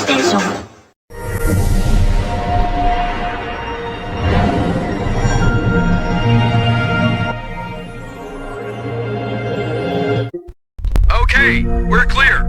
station. Okay, we're clear.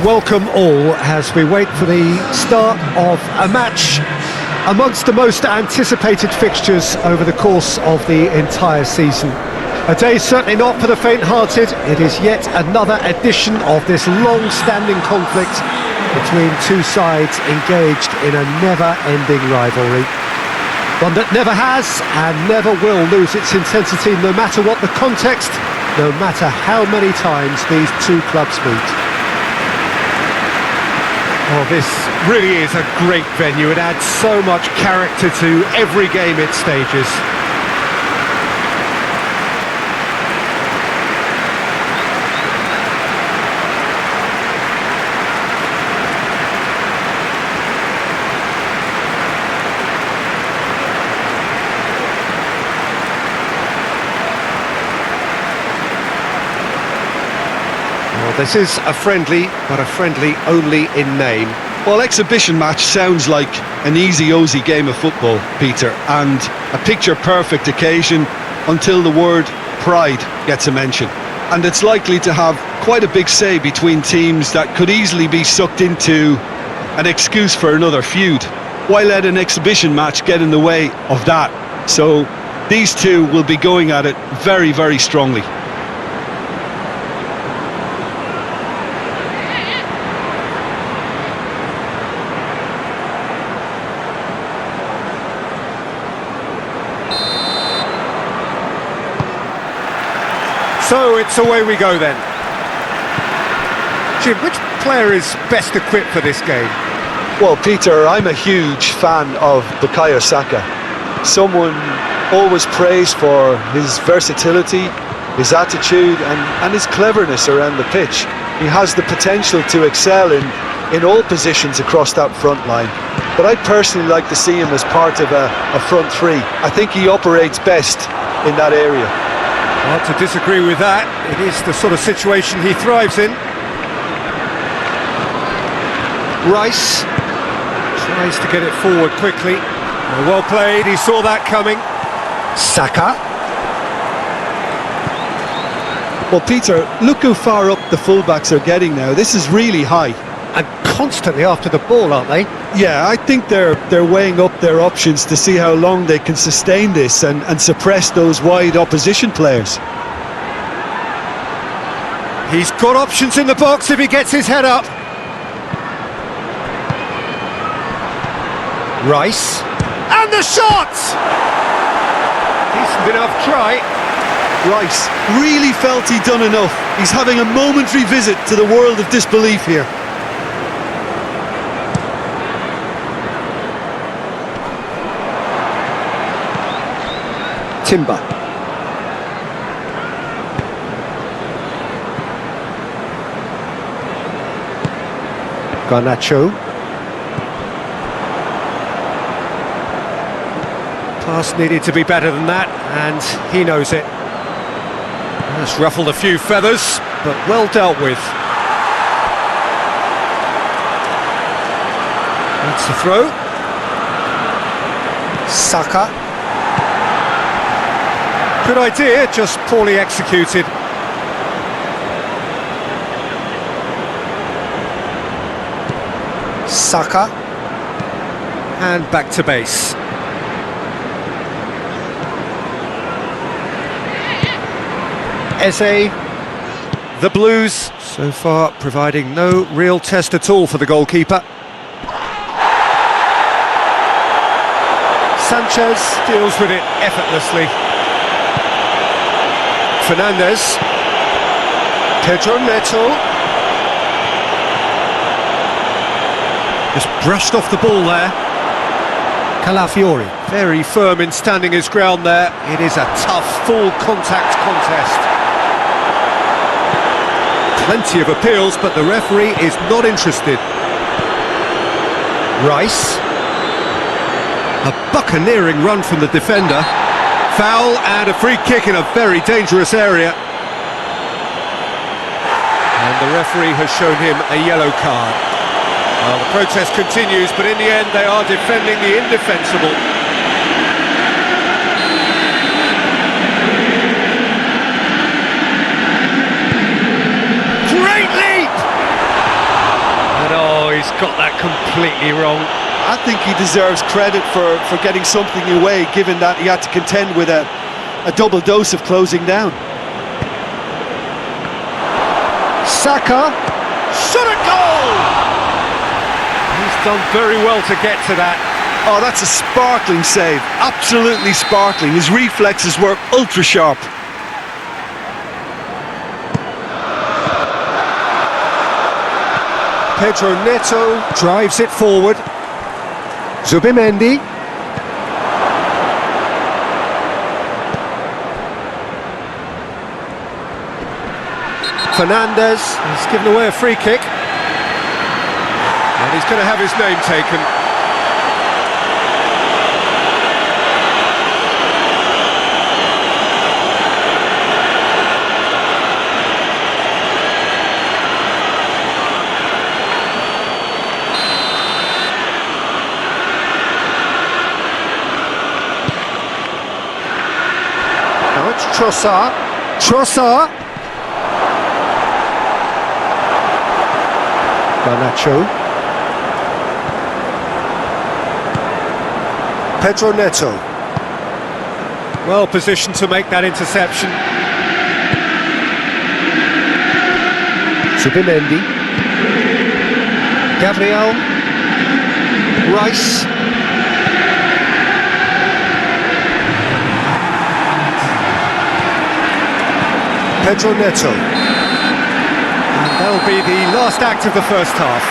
Welcome all as we wait for the start of a match amongst the most anticipated fixtures over the course of the entire season. A day certainly not for the faint-hearted. It is yet another edition of this long-standing conflict between two sides engaged in a never-ending rivalry. One that never has and never will lose its intensity, no matter what the context, no matter how many times these two clubs meet. Oh, this really is a great venue. It adds so much character to every game it stages. This is a friendly, but a friendly only in name. Well, exhibition match sounds like an easy-ozy game of football, Peter, and a picture-perfect occasion until the word pride gets a mention. And it's likely to have quite a big say between teams that could easily be sucked into an excuse for another feud. Why let an exhibition match get in the way of that? So these two will be going at it very, very strongly. So it's away we go then. Jim, which player is best equipped for this game? Well, Peter, I'm a huge fan of Bukayo Saka. Someone always praised for his versatility, his attitude and his cleverness around the pitch. He has the potential to excel in in all positions across that front line. But I'd personally like to see him as part of a front three. I think he operates best in that area. Hard to disagree with that. It is the sort of situation he thrives in. Rice Tries to get it forward quickly. Well played, he saw that coming. Saka. Well, Peter, look how far up the fullbacks are getting now. This is really high. And constantly after the ball, aren't they? Yeah, I think they're weighing up their options to see how long they can sustain this and suppress those wide opposition players. He's got options in the box if he gets his head up. Rice. And the shot! Decent enough try. Rice really felt he'd done enough. He's having a momentary visit to the world of disbelief here. Timber. Garnacho. Pass needed to be better than that, and he knows it. That's ruffled a few feathers, but well dealt with. That's the throw. Saka. Good idea, just poorly executed. Saka. And back to base. Eze. The Blues, so far, providing no real test at all for the goalkeeper. Sanchez deals with it effortlessly. Fernandez. Pedro Neto. Just brushed off the ball there. Calafiori. Very firm in standing his ground there. It is a tough, full contact contest. Plenty of appeals, but the referee is not interested. Rice. A buccaneering run from the defender. Foul and a free kick in a very dangerous area. And the referee has shown him a yellow card. Well, the protest continues, but in the end they are defending the indefensible. Great leap! And oh, he's got that completely wrong. I think he deserves credit for getting something away, given that he had to contend with a double dose of closing down. Saka. Shot at goal! He's done very well to get to that. Oh, that's a sparkling save. Absolutely sparkling. His reflexes were ultra sharp. Pedro Neto drives it forward. Zubimendi. Fernandez has given away a free kick. And he's going to have his name taken. Now it's Trossard. Trossard. Garnacho. Pedro Neto. Well positioned to make that interception. Zubimendi. Gabriel. Rice. Pedro Neto. And that'll be the last act of the first half.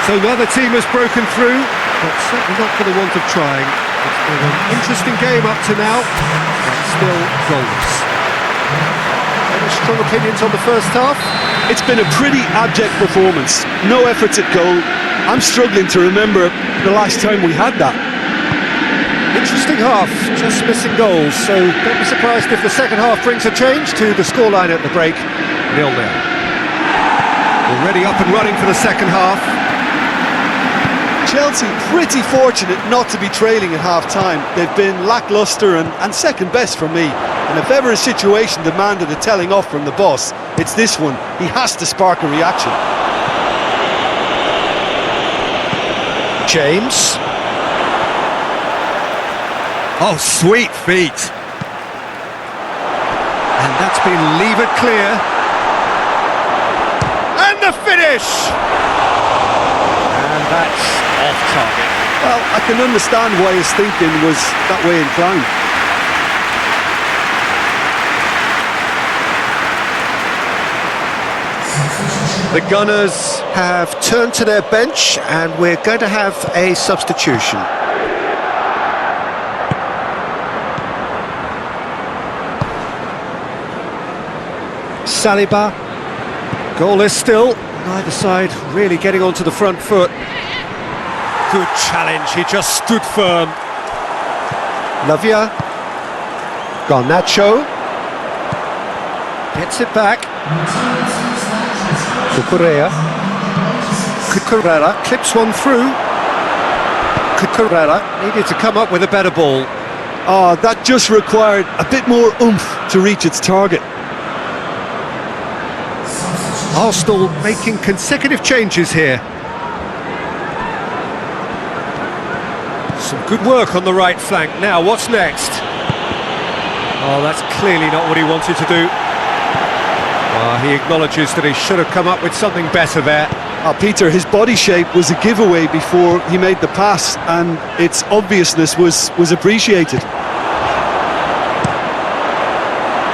So neither team has broken through, but certainly not for the want of trying. It's been an interesting game up to now, but still goals. Any strong opinions on the first half? It's been a pretty abject performance. No efforts at goal, I'm struggling to remember the last time we had that. Interesting half, just missing goals, so don't be surprised if the second half brings a change to the scoreline at the break. 0-0. Already up and running for the second half. Chelsea pretty fortunate not to be trailing at half-time. They've been lacklustre and second best for me. And if ever a situation demanded a telling off from the boss, it's this one. He has to spark a reaction. James. Oh, sweet feet. And that's been levered clear. And the finish! And that's off target. Well, I can understand why his thinking was that way inclined. The Gunners have turned to their bench and we're going to have a substitution. Saliba, goalless still, neither side really getting onto the front foot. Good challenge, he just stood firm. Lavia, Garnacho, gets it back. Cucurella clips one through. Cucurella needed to come up with a better ball. Oh, that just required a bit more oomph to reach its target. Arsenal making consecutive changes here. Some good work on the right flank. Now, what's next? Oh, that's clearly not what he wanted to do. He acknowledges that he should have come up with something better there. Peter, his body shape was a giveaway before he made the pass, and its obviousness was appreciated.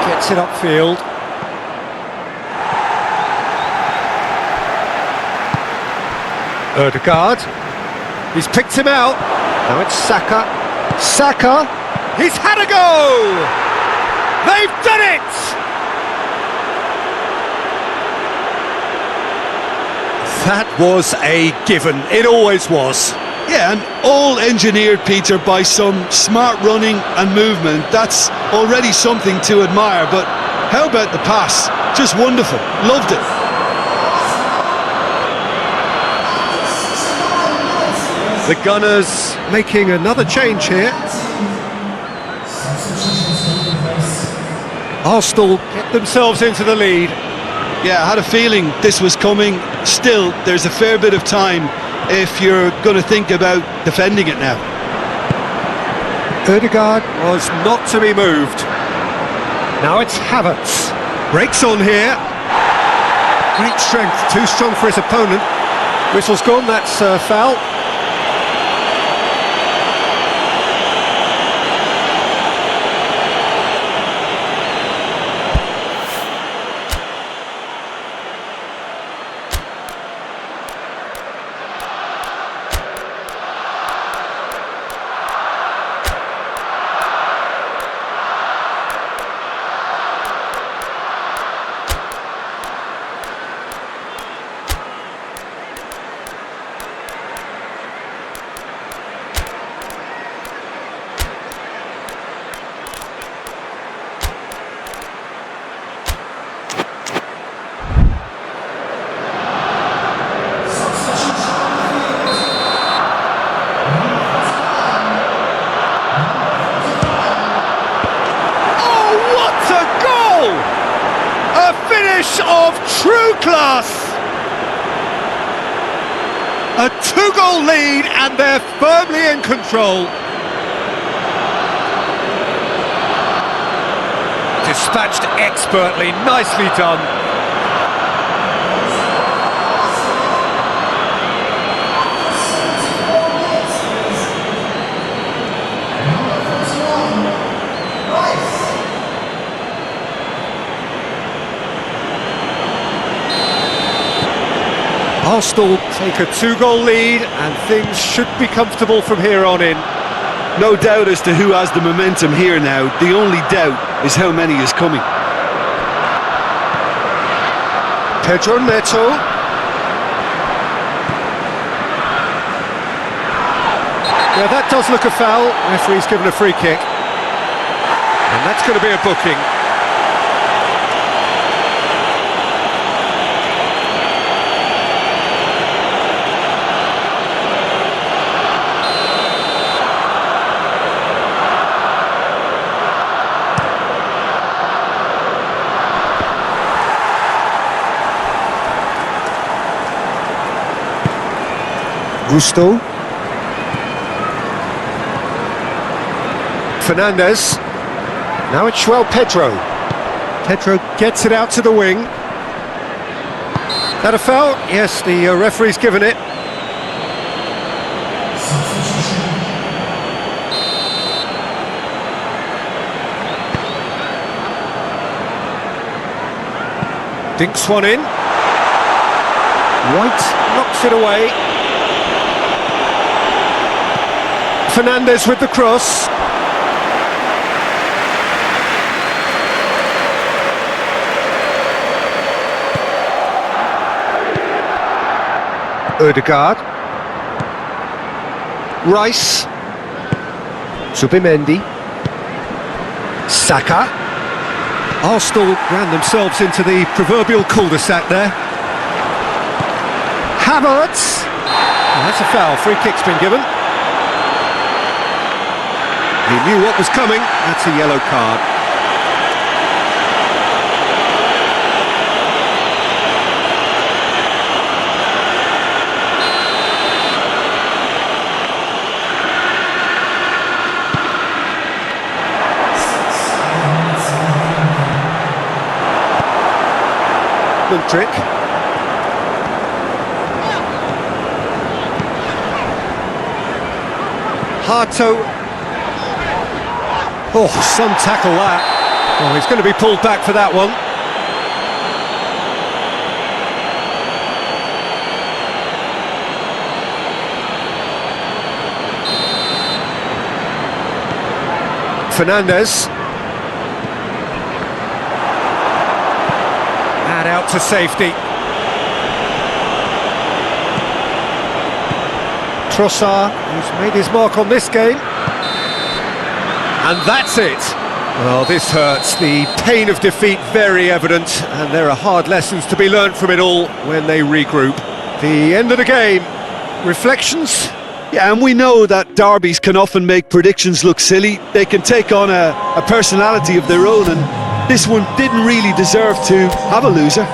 Gets it upfield. Ødegaard. He's picked him out. Now it's Saka. Saka. He's had a go! They've done it! That was a given. It always was. Yeah, and all engineered, Peter, by some smart running and movement. That's already something to admire, but how about the pass? Just wonderful. Loved it. The Gunners making another change here. Arsenal get themselves into the lead. Yeah, I had a feeling this was coming. Still, there's a fair bit of time if you're going to think about defending it now. Ødegaard was not to be moved. Now it's Havertz. Breaks on here. Great strength, too strong for his opponent. Whistle's gone, that's a foul. Of true class. A 2-goal lead and they're firmly in control. Dispatched expertly, nicely done. Arsenal take a 2-goal lead and things should be comfortable from here on in. No doubt as to who has the momentum here now. The only doubt is how many is coming. Pedro Neto. Yeah, that does look a foul. Referee's given a free kick. And that's going to be a booking. Gusto. Fernandez. Now it's João Pedro. Pedro gets it out to the wing. That a foul? Yes, the referee's given it. Dinks one in. White knocks it away. Fernandez with the cross. Ødegaard. Rice. Subimendi. Saka. Arsenal ran themselves into the proverbial cul-de-sac there. Havertz. That's a foul. Free kick's been given. He knew what was coming. That's a yellow card. Trick. Harto. Oh, some tackle that. Oh, he's going to be pulled back for that one. Fernandez. Out to safety. Trossard, who's made his mark on this game. And that's it. Well, this hurts. The pain of defeat very evident, and there are hard lessons to be learned from it all when they regroup. The end of the game. Reflections? Yeah, and we know that derbies can often make predictions look silly. They can take on a personality of their own, and this one didn't really deserve to have a loser.